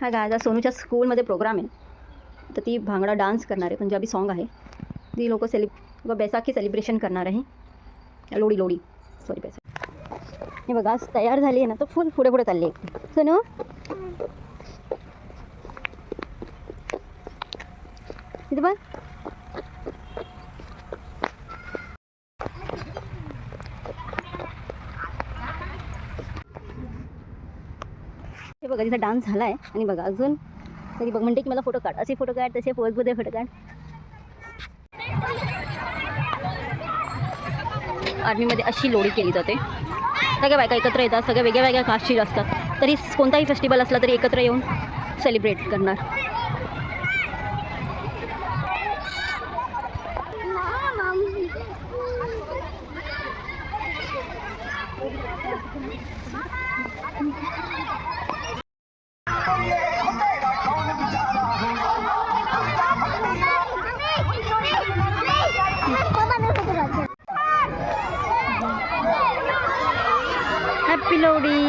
हा गायचा सोनूच्या स्कूलमध्ये प्रोग्राम आहे, तर ती भांगडा डान्स करणार आहे. पंजाबी सॉन्ग आहे. ती लोक बैसाखी सेलिब्रेशन करणार आहे. लोडी सॉरी बैसाखी. हे बघा आज तयार झाली आहे ना, तर फुल पुढे पुढे चालली आहे सोनू. इथे बघ हे बघा तिचा डान्स झाला आहे. आणि बघा अजून तरी बघ म्हणते की मला फोटो काढ, असे फोटो काढ, तसे पोजमध्ये फोटो काढ. आर्मीमध्ये अशी लोडी केली जाते. सगळ्या बायका एकत्र येतात, सगळ्या वेगळ्या वेगळ्या कास्टची असतात, तरी कोणताही फेस्टिवल असला तरी एकत्र येऊन सेलिब्रेट करणार. हॅपी लोडी.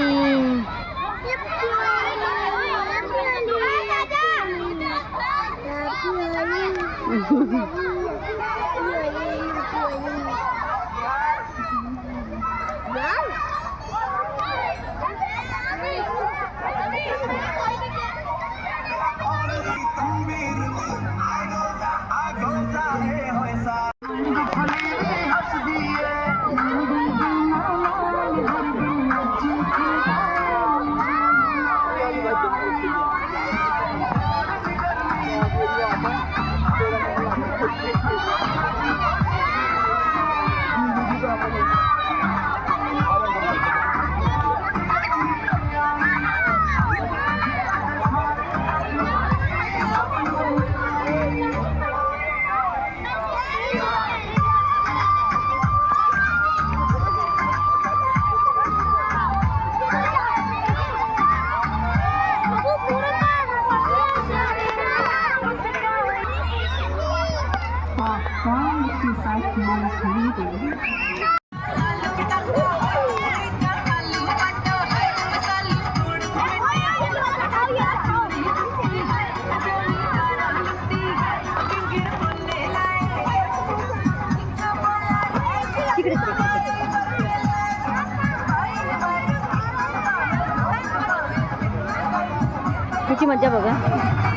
तिची मज्जा बघा.